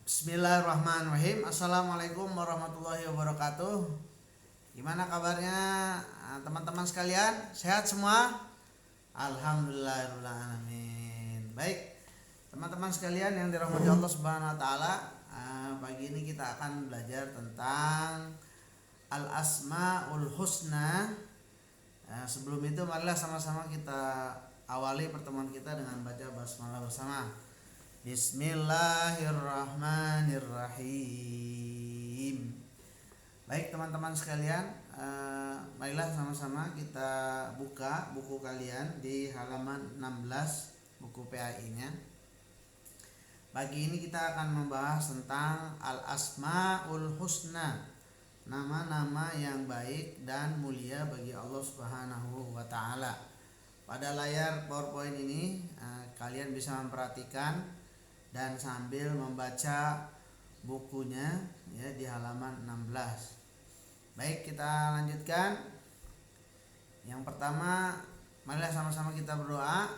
Bismillahirrahmanirrahim. Assalamualaikum warahmatullahi wabarakatuh. Gimana kabarnya teman-teman sekalian? Sehat semua? Alhamdulillahirrahmanirrahim. Baik, teman-teman sekalian yang dirahmati Allah Subhanahu wa taala, pagi ini kita akan belajar tentang Al-Asmaul Husna. Sebelum itu marilah sama-sama kita awali pertemuan kita dengan baca basmalah bersama. Bismillahirrahmanirrahim. Baik teman-teman sekalian, marilah sama-sama kita buka buku kalian di halaman 16, buku PAI-nya. Pagi ini kita akan membahas tentang Al-Asmaul Husna, nama-nama yang baik dan mulia bagi Allah Subhanahu wa taala. Pada layar PowerPoint ini kalian bisa memperhatikan dan sambil membaca bukunya ya di halaman 16. Baik, kita lanjutkan. Yang pertama, marilah sama-sama kita berdoa,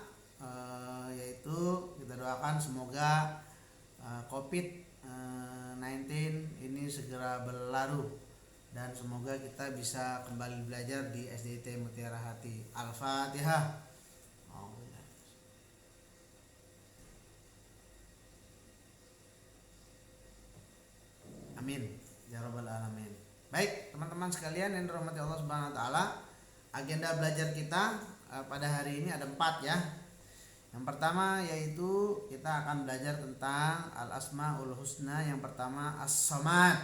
yaitu kita doakan semoga COVID-19 ini segera berlalu dan semoga kita bisa kembali belajar di SDIT Mutiara Hati. Al-Fatihah. Amin ya rabbal alamin. Baik teman-teman sekalian yang dirahmati Allah Subhanahu wa taala, agenda belajar kita pada hari ini ada 4 ya. Yang pertama yaitu kita akan belajar tentang Al-Asmaul Husna. Yang pertama As-Samad,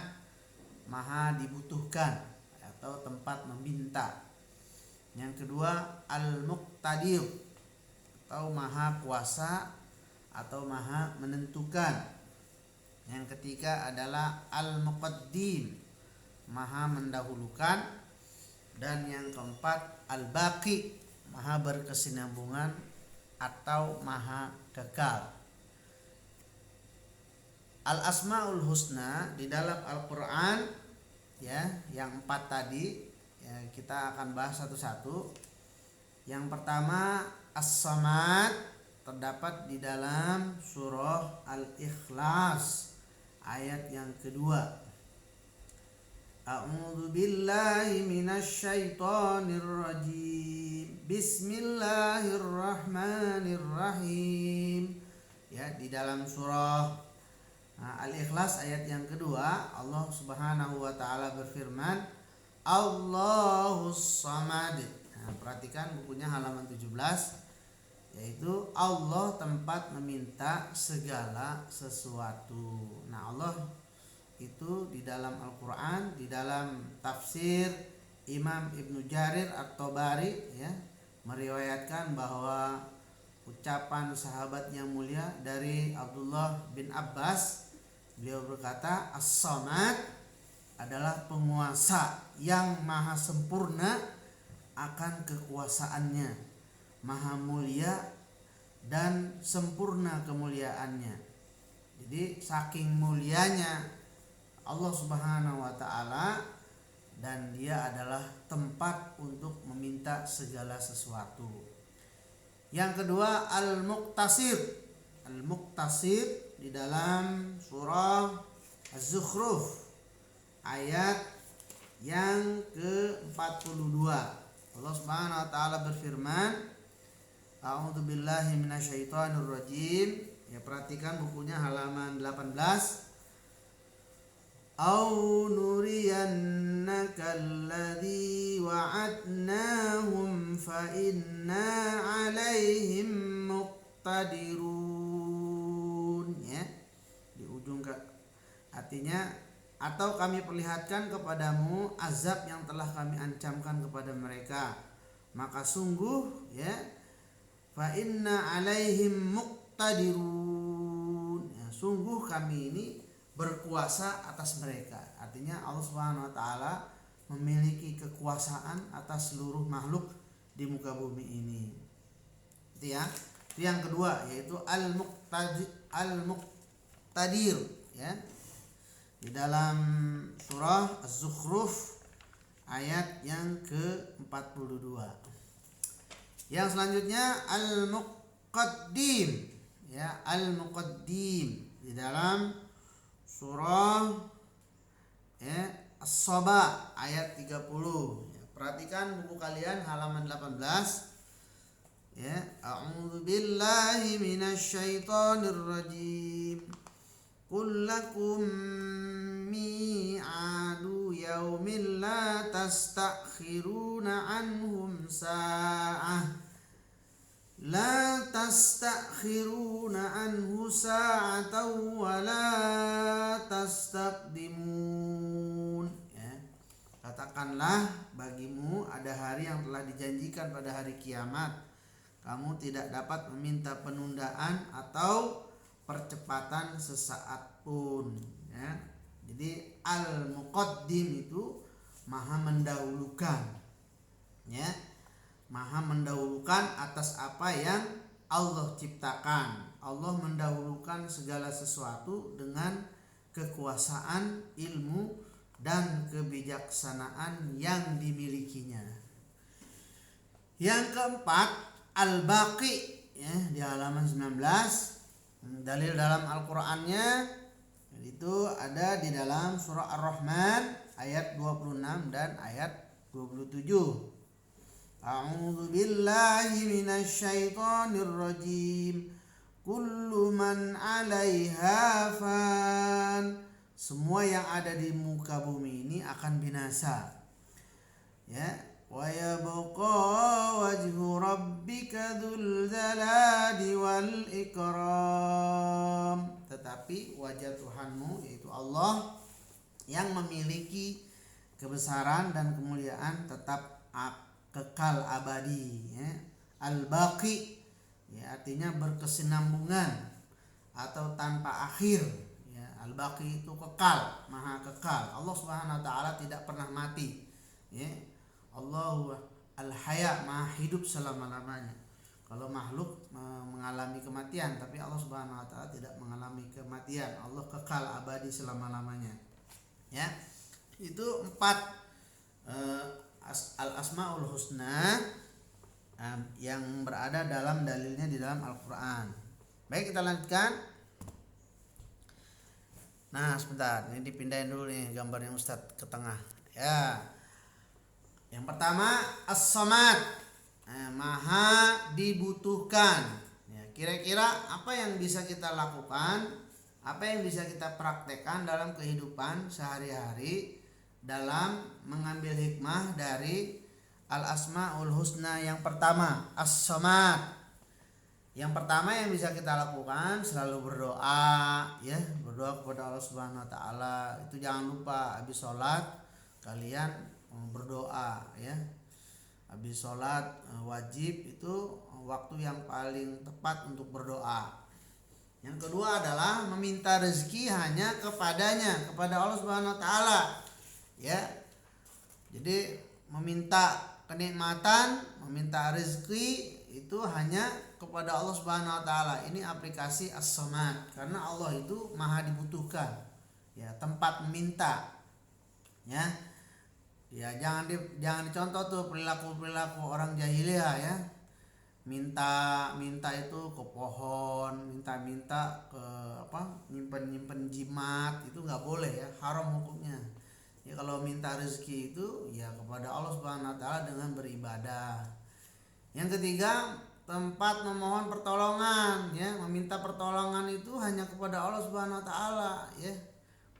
maha dibutuhkan atau tempat meminta. Yang kedua Al-Muqtadir atau maha kuasa atau maha menentukan. Yang ketiga adalah Al-Muqaddim, maha mendahulukan. Dan yang keempat Al-Baqi, maha berkesinambungan atau maha kekal. Al-Asmaul Husna di dalam Al-Quran ya, yang 4 tadi ya, kita akan bahas satu-satu. Yang pertama As-Samad terdapat di dalam surah Al-Ikhlas ayat yang kedua. A'udzu billahi minasyaitonir rajim. Bismillahirrahmanirrahim. Ya, di dalam surah Al-Ikhlas ayat yang kedua, Allah Subhanahu wa taala berfirman, Allahus Samad. Perhatikan bukunya halaman 17, yaitu Allah tempat meminta segala sesuatu. Nah, Allah itu di dalam Al-Quran, di dalam tafsir Imam Ibnu Jarir At-Tabari ya, meriwayatkan bahwa ucapan sahabat yang mulia dari Abdullah bin Abbas, beliau berkata, As-Samad adalah penguasa yang maha sempurna akan kekuasaannya, maha mulia dan sempurna kemuliaannya. Jadi saking mulianya Allah Subhanahu wa taala, dan dia adalah tempat untuk meminta segala sesuatu. Yang kedua Al-Muqtasir. Al-Muqtasir di dalam surah Az-Zukhruf ayat yang ke-42. Allah Subhanahu wa taala berfirman, A'udzu billahi minasyaitonir rajim. Ya, perhatikan bukunya halaman 18. Au nuriyannaka alladzi wa'adnahum fa inna 'alaihim muqtadirun. Ya. Di ujung artinya, atau kami perlihatkan kepadamu azab yang telah kami ancamkan kepada mereka, maka sungguh ya, fa inna 'alaihim muqtadirun. Ya, sungguh kami ini berkuasa atas mereka. Artinya Allah Subhanahu wa taala memiliki kekuasaan atas seluruh makhluk di muka bumi ini. Itu ya. Itu yang kedua, yaitu Al-Muqtadir ya. Di dalam surah Az-Zukhruf ayat yang ke-42. Yang selanjutnya Al-Muqaddim ya, Al-Muqaddim di dalam surah As-Saba ayat 30. Perhatikan buku kalian halaman 18. A'udzu billahi minasyaitonir rajim. Qul lakum mi'adu yaumin la tastakhiruna anhum sa'ah. La tastakhiruna anhu sa'atan wa la tastaqdimun. Katakanlah bagimu ada hari yang telah dijanjikan pada hari kiamat. Kamu tidak dapat meminta penundaan atau percepatan sesaat pun. Jadi al-muqaddim itu maha mendahulukan. Maha mendahulukan atas apa yang Allah ciptakan. Allah mendahulukan segala sesuatu dengan kekuasaan, ilmu, dan kebijaksanaan yang dimilikinya. Yang keempat, Al-Baqi di halaman 19. Dalil dalam Al-Qur'annya itu ada di dalam surah Ar-Rahman ayat 26 dan ayat 27. A'udzu billahi minasyaitonir rajim. Kullu man 'alaiha fan. Semua yang ada di muka bumi ini akan binasa. Wa yabqa wajhu rabbika dzul jalali wal ikram. Tetapi wajah Tuhanmu yaitu Allah yang memiliki kebesaran dan kemuliaan tetap kekal abadi. Al-Baqi artinya berkesinambungan atau tanpa akhir. Al-Baqi itu kekal, maha kekal. Allah Subhanahu wa taala tidak pernah mati. Allahu al-haya, maha hidup selama-lamanya. Kalau makhluk mengalami kematian, tapi Allah Subhanahu wa taala tidak mengalami kematian. Allah kekal abadi selama-lamanya. Itu 4 al-asmaul husna yang berada dalam dalilnya di dalam Al-Qur'an. Baik, kita lanjutkan. Nah, sebentar, ini dipindahin dulu nih gambarnya Ustadz ke tengah. Yang pertama As-Samad, maha dibutuhkan. Kira-kira apa yang bisa kita lakukan, apa yang bisa kita praktekkan dalam kehidupan sehari-hari dalam mengambil hikmah dari Al-Asmaul Husna. Yang pertama As-Samad. Yang pertama yang bisa kita lakukan selalu berdoa, berdoa kepada Allah Subhanahu wa taala. Itu jangan lupa habis sholat kalian berdoa, Habis sholat wajib itu waktu yang paling tepat untuk berdoa. Yang kedua adalah meminta rezeki hanya kepadanya, kepada Allah Subhanahu wa taala. Jadi meminta kenikmatan, meminta rezeki itu hanya kepada Allah Subhanahu wa taala. Ini aplikasi As-Samad, karena Allah itu maha dibutuhkan. Tempat meminta. Jangan dicontoh tuh perilaku orang jahiliyah minta itu ke pohon, minta ke nyimpen jimat, itu nggak boleh, haram hukumnya. Kalau minta rezeki itu kepada Allah Subhanahu wa taala dengan beribadah. Yang ketiga, tempat memohon pertolongan, meminta pertolongan itu hanya kepada Allah Subhanahu wa taala,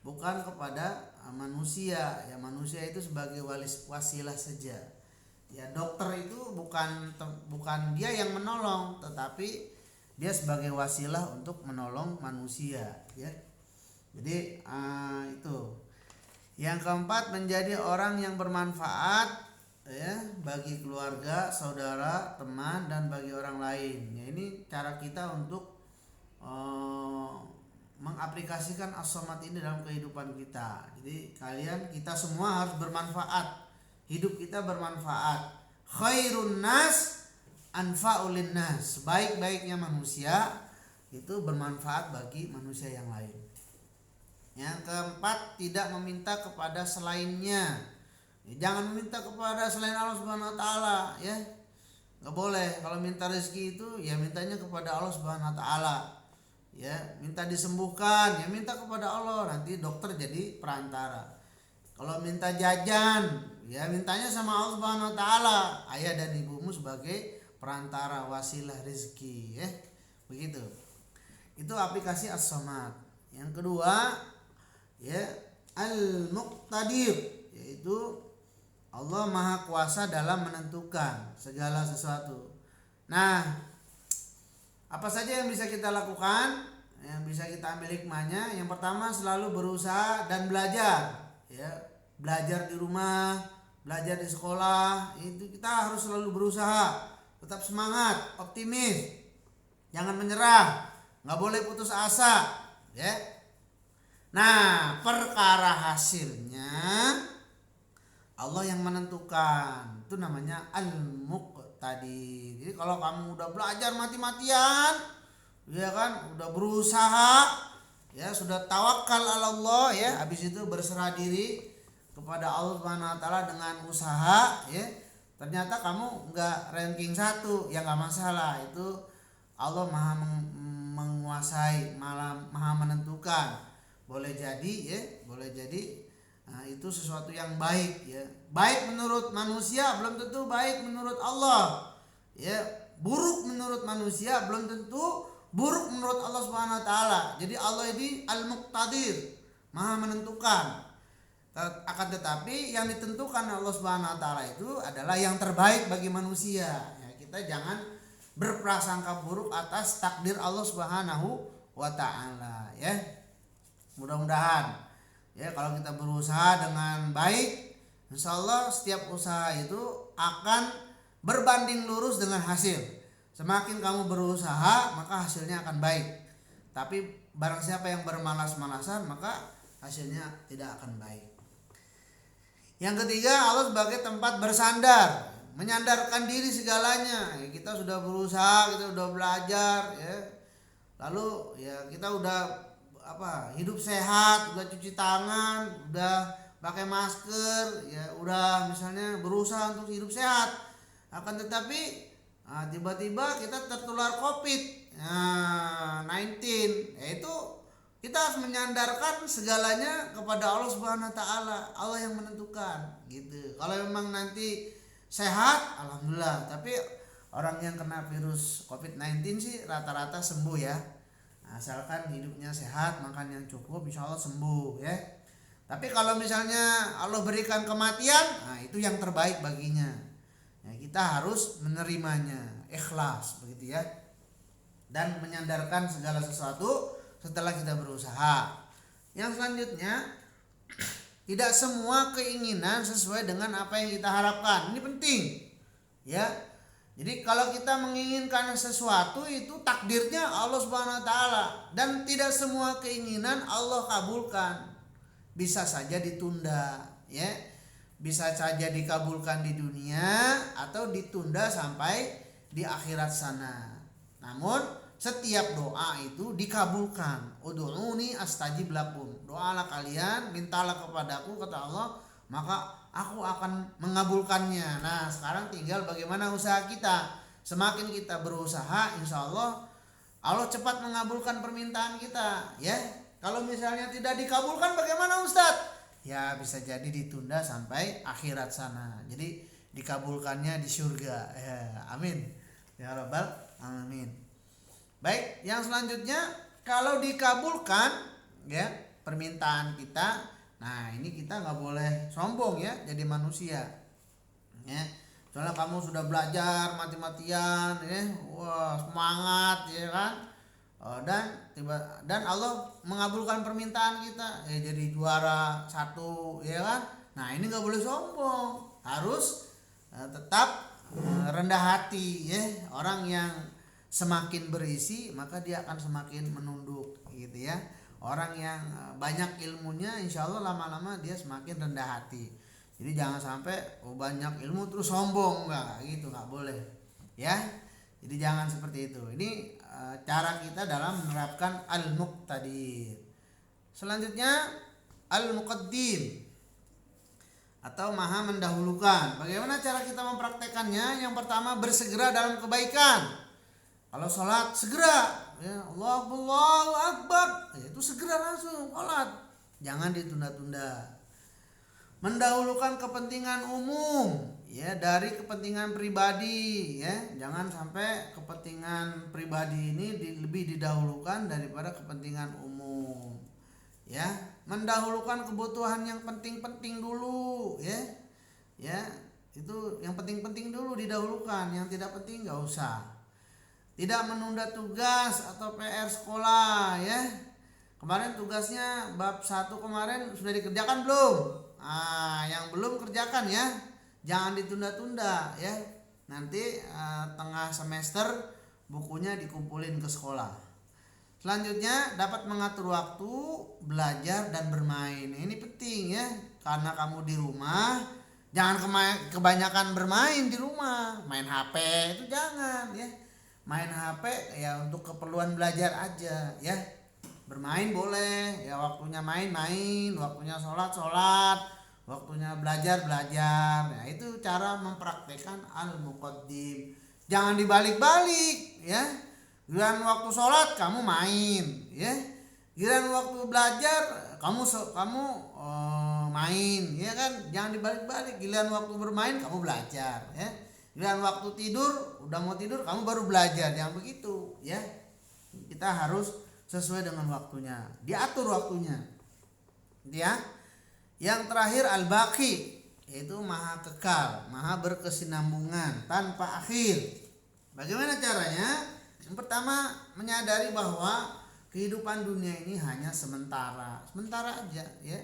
bukan kepada manusia. Manusia itu sebagai wasilah saja. Dokter itu bukan dia yang menolong, tetapi dia sebagai wasilah untuk menolong manusia, Jadi itu. Yang keempat, menjadi orang yang bermanfaat bagi keluarga, saudara, teman, dan bagi orang lain. Ini cara kita untuk mengaplikasikan As-Samad ini dalam kehidupan kita. Jadi kita semua harus bermanfaat. Hidup kita bermanfaat. Khairun nas anfa'ul linnas. Sebaik-baiknya manusia itu bermanfaat bagi manusia yang lain. Yang keempat, tidak meminta kepada selainnya. Jangan meminta kepada selain Allah Subhanahu wa taala, Enggak boleh. Kalau minta rezeki itu mintanya kepada Allah Subhanahu wa taala. ya minta disembuhkan, ya minta kepada Allah, nanti dokter jadi perantara. Kalau minta jajan, ya mintanya sama Allah Subhanahu wa taala, ayah dan ibumu sebagai perantara wasilah rezeki, ya. Begitu. Itu aplikasi As-Samad. Yang kedua, ya Al-Muqtadir, yaitu Allah Maha Kuasa dalam menentukan segala sesuatu. Nah, apa saja yang bisa kita lakukan, yang bisa kita ambil hikmahnya? Yang pertama, selalu berusaha dan belajar, ya. Belajar di rumah, belajar di sekolah, itu kita harus selalu berusaha, tetap semangat, optimis, jangan menyerah, nggak boleh putus asa, ya. Nah, perkara hasilnya Allah yang menentukan, itu namanya Al-Muqtadir. Jadi kalau kamu udah belajar mati-matian, ya kan, udah berusaha, ya sudah tawakal ala Allah, ya, habis itu berserah diri kepada Allah Subhanahu wa taala dengan usaha, ya. Ternyata kamu enggak ranking 1, ya enggak masalah. Itu Allah Maha menguasai, Maha menentukan. Boleh jadi, ya, boleh jadi itu sesuatu yang baik, ya. Baik menurut manusia belum tentu baik menurut Allah. Ya, buruk menurut manusia belum tentu buruk menurut Allah Subhanahu wa taala. Jadi Allah ini Al-Muqtadir, Maha menentukan. Akan tetapi yang ditentukan Allah Subhanahu wa taala itu adalah yang terbaik bagi manusia. Ya, kita jangan berprasangka buruk atas takdir Allah Subhanahu wa taala, ya. Mudah-mudahan, ya, kalau kita berusaha dengan baik, insyaallah setiap usaha itu akan berbanding lurus dengan hasil. Semakin kamu berusaha, maka hasilnya akan baik. Tapi barang siapa yang bermalas-malasan, maka hasilnya tidak akan baik. Yang ketiga, Allah sebagai tempat bersandar, menyandarkan diri segalanya. Ya, kita sudah berusaha, kita sudah belajar, ya. Lalu ya kita udah hidup sehat, udah cuci tangan, udah pakai masker, ya udah misalnya berusaha untuk hidup sehat. Akan tetapi tiba-tiba kita tertular COVID-19, yaitu kita harus menyandarkan segalanya kepada Allah Subhanahu wa taala. Allah yang menentukan, gitu. Kalau memang nanti sehat, alhamdulillah. Tapi orang yang kena virus COVID-19 sih rata-rata sembuh, ya. Asalkan hidupnya sehat, makan yang cukup, insya Allah sembuh, ya. Tapi kalau misalnya Allah berikan kematian, itu yang terbaik baginya. Ya, kita harus menerimanya, ikhlas, begitu, ya. Dan menyandarkan segala sesuatu setelah kita berusaha. Yang selanjutnya, tidak semua keinginan sesuai dengan apa yang kita harapkan. Ini penting, ya. Jadi kalau kita menginginkan sesuatu, itu takdirnya Allah Subhanahu wa taala, dan tidak semua keinginan Allah kabulkan. Bisa saja ditunda, ya. Bisa saja dikabulkan di dunia atau ditunda sampai di akhirat sana. Namun setiap doa itu dikabulkan. Ud'uni astajib lakum. Doalah kalian, mintalah kepadaku, kata Allah, maka aku akan mengabulkannya. Nah, sekarang tinggal bagaimana usaha kita. Semakin kita berusaha, insya Allah Allah cepat mengabulkan permintaan kita, ya. Kalau misalnya tidak dikabulkan, bagaimana Ustadz? Ya, bisa jadi ditunda sampai akhirat sana. Jadi dikabulkannya di surga. Ya, amin. Ya Rabbal alamin. Baik, yang selanjutnya, kalau dikabulkan, ya, permintaan kita, nah ini kita nggak boleh sombong, ya, jadi manusia, ya. Soalnya kamu sudah belajar mati-matian, ya, wah semangat, ya kan, dan Allah mengabulkan permintaan kita, ya, jadi juara 1, ya kan. Nah ini nggak boleh sombong, harus tetap rendah hati, ya. Orang yang semakin berisi maka dia akan semakin menunduk, gitu, ya. Orang yang banyak ilmunya, insya Allah lama-lama dia semakin rendah hati. Jadi jangan sampai banyak ilmu terus sombong, enggak gitu, nggak boleh, ya. Jadi jangan seperti itu. Ini cara kita dalam menerapkan Al-Muqtadir. Selanjutnya Al-Muqaddim, atau Maha mendahulukan. Bagaimana cara kita mempraktekannya? Yang pertama, bersegera dalam kebaikan. Kalau sholat segera, ya Allahu Akbar, ya itu segera langsung sholat, jangan ditunda-tunda. Mendahulukan kepentingan umum ya dari kepentingan pribadi, ya jangan sampai kepentingan pribadi ini lebih didahulukan daripada kepentingan umum, ya mendahulukan kebutuhan yang penting-penting dulu, ya itu yang penting-penting dulu didahulukan, yang tidak penting nggak usah. Tidak menunda tugas atau PR sekolah, ya kemarin tugasnya bab 1 kemarin sudah dikerjakan belum? Yang belum kerjakan ya, jangan ditunda-tunda ya. Nanti tengah semester bukunya dikumpulin ke sekolah. Selanjutnya dapat mengatur waktu belajar dan bermain. Ini penting ya, karena kamu di rumah jangan kebanyakan bermain di rumah, main HP itu jangan ya. Main HP ya untuk keperluan belajar aja ya. Bermain boleh ya, waktunya main-main, waktunya sholat, waktunya belajar. Nah itu cara mempraktekkan al-muqaddim. Jangan dibalik-balik ya. Giliran waktu sholat kamu main ya, giliran waktu belajar kamu main ya kan. Jangan dibalik-balik, giliran waktu bermain kamu belajar ya, giliran waktu tidur udah mau tidur kamu baru belajar. Jangan begitu ya. Kita harus sesuai dengan waktunya, diatur waktunya ya. Yang terakhir al-baqi, yaitu maha kekal, maha berkesinambungan tanpa akhir. Bagaimana caranya? Yang pertama, menyadari bahwa kehidupan dunia ini hanya sementara aja ya.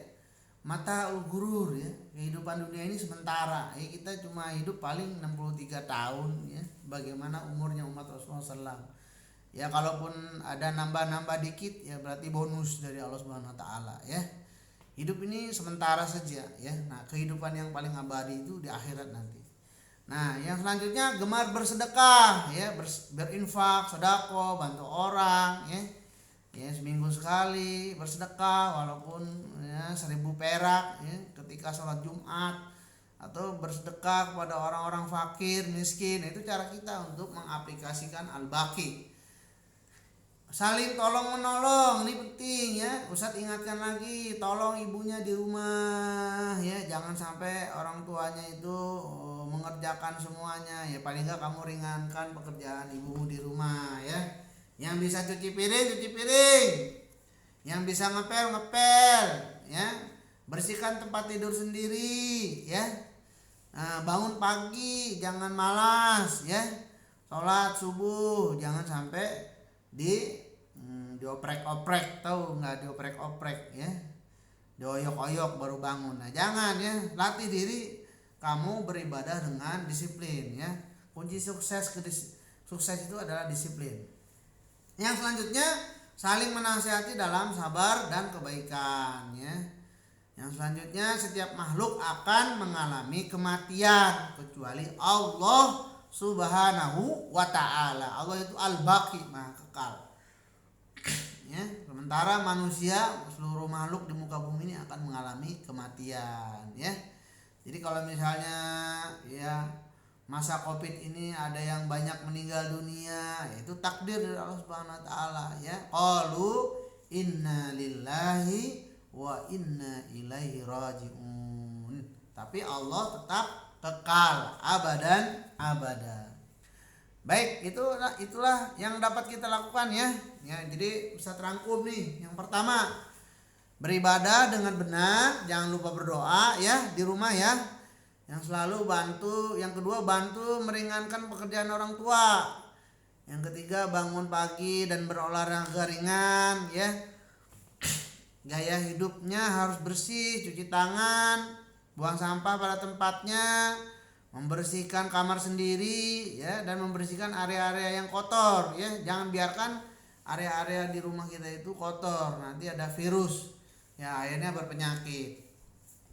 Mata ul-gurur ya, kehidupan dunia ini sementara ya. Kita cuma hidup paling 63 tahun ya. Bagaimana umurnya umat Rasulullah SAW? Ya kalaupun ada nambah dikit ya berarti bonus dari Allah Subhanahu wa taala ya. Hidup ini sementara saja ya. Nah, kehidupan yang paling abadi itu di akhirat nanti. Nah, yang selanjutnya gemar bersedekah ya, berinfak, sedekah, bantu orang ya. Ya seminggu sekali bersedekah walaupun ya 1.000 perak ya ketika sholat Jumat, atau bersedekah kepada orang-orang fakir, miskin. Itu cara kita untuk mengaplikasikan al-baqi. Saling tolong menolong, ini penting ya. Ustadz ingatkan lagi, tolong ibunya di rumah ya. Jangan sampai orang tuanya itu mengerjakan semuanya ya. Paling enggak kamu ringankan pekerjaan ibumu di rumah ya. Yang bisa cuci piring, yang bisa ngepel ya. Bersihkan tempat tidur sendiri ya. Bangun pagi, jangan malas ya. Sholat subuh jangan sampai dioprek-oprek, tahu nggak dioprek-oprek ya, dioyok-oyok baru bangun. Nah jangan ya, latih diri kamu beribadah dengan disiplin ya. Kunci sukses itu adalah disiplin. Yang selanjutnya saling menasihati dalam sabar dan kebaikan ya. Yang selanjutnya setiap makhluk akan mengalami kematian kecuali Allah Subhanahu wa ta'ala. Allah itu al-baqi, maha kekal ya. Sementara manusia, seluruh makhluk di muka bumi ini akan mengalami kematian ya. Jadi kalau misalnya ya masa Covid ini ada yang banyak meninggal dunia, itu takdir dari Allah Subhanahu wa ta'ala ya. Qalu inna lillahi wa inna ilaihi raji'un. Tapi Allah tetap kekal abadan abada. Baik, itulah yang dapat kita lakukan ya. Jadi bisa terangkum nih. Yang pertama, beribadah dengan benar, jangan lupa berdoa ya di rumah ya. Yang selalu bantu, yang kedua bantu meringankan pekerjaan orang tua. Yang ketiga bangun pagi dan berolahraga ringan ya. Gaya hidupnya harus bersih, cuci tangan, buang sampah pada tempatnya, membersihkan kamar sendiri ya, dan membersihkan area-area yang kotor ya. Jangan biarkan area-area di rumah kita itu kotor, nanti ada virus ya, akhirnya berpenyakit.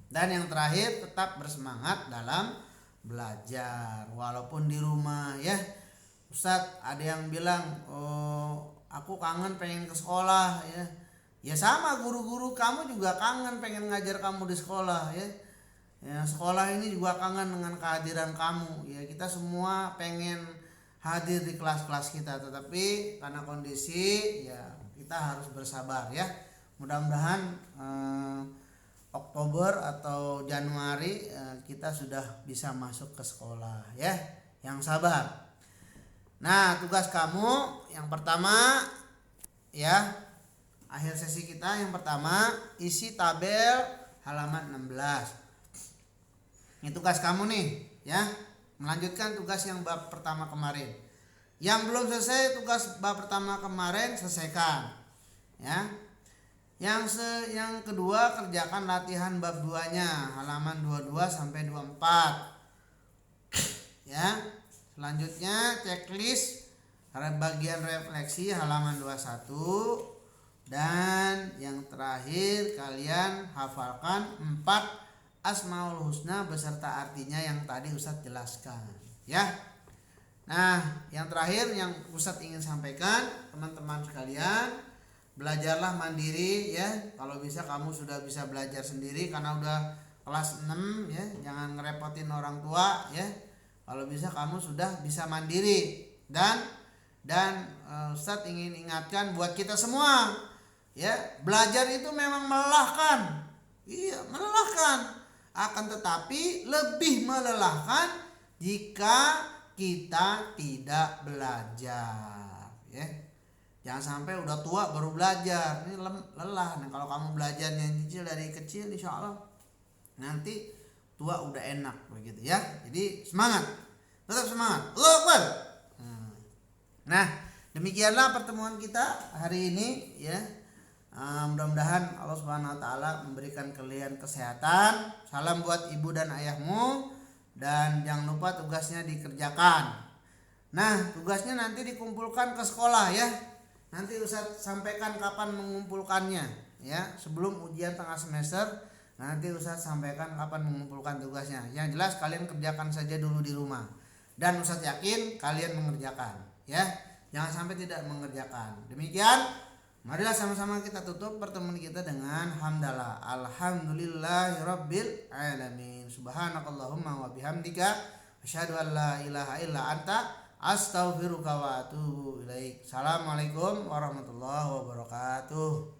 Dan yang terakhir, tetap bersemangat dalam belajar walaupun di rumah ya. Ustadz, ada yang bilang, oh aku kangen pengen ke sekolah ya. Ya sama, guru-guru kamu juga kangen pengen ngajar kamu di sekolah ya. Ya, sekolah ini juga kangen dengan kehadiran kamu ya. Kita semua pengen hadir di kelas-kelas kita, tetapi karena kondisi ya kita harus bersabar ya. Mudah-mudahan Oktober atau Januari kita sudah bisa masuk ke sekolah ya. Yang sabar. Nah, tugas kamu yang pertama ya, akhir sesi kita yang pertama isi tabel halaman 16. Ini tugas kamu nih ya, melanjutkan tugas yang bab pertama kemarin. Yang belum selesai tugas bab pertama kemarin selesaikan ya. Yang kedua kerjakan latihan bab 2-nya halaman 22 sampai 24. Ya. Selanjutnya checklist bagian refleksi halaman 21 dan yang terakhir kalian hafalkan 4 Asmaul Husna beserta artinya yang tadi Ustadz jelaskan ya. Nah, yang terakhir yang Ustadz ingin sampaikan, teman-teman sekalian, belajarlah mandiri ya. Kalau bisa kamu sudah bisa belajar sendiri karena udah kelas 6 ya. Jangan ngerepotin orang tua ya. Kalau bisa kamu sudah bisa mandiri dan Ustadz ingin ingatkan buat kita semua ya, belajar itu memang melelahkan. Iya, melelahkan. Akan tetapi lebih melelahkan jika kita tidak belajar ya. Jangan sampai udah tua baru belajar, ini lelah. Nah, kalau kamu belajarnya nyicil dari kecil, insya Allah nanti tua udah enak begitu ya. Jadi semangat, tetap semangat. Allahu Akbar. Nah, demikianlah pertemuan kita hari ini ya. Mudah-mudahan Allah Subhanahu Wa Taala memberikan kalian kesehatan. Salam buat ibu dan ayahmu dan jangan lupa tugasnya dikerjakan. Nah, tugasnya nanti dikumpulkan ke sekolah ya. Nanti Ustadz sampaikan kapan mengumpulkannya ya. Sebelum ujian tengah semester nanti Ustadz sampaikan kapan mengumpulkan tugasnya. Yang jelas kalian kerjakan saja dulu di rumah. Dan Ustadz yakin kalian mengerjakan ya. Jangan sampai tidak mengerjakan. Demikian, marilah sama-sama kita tutup pertemuan kita dengan hamdalah. Alhamdulillahirabbil alamin. Subhanakallahumma wa bihamdika asyhadu an la ilaha illa anta astaghfiruka wa atubu ilaik. Assalamualaikum warahmatullahi wabarakatuh.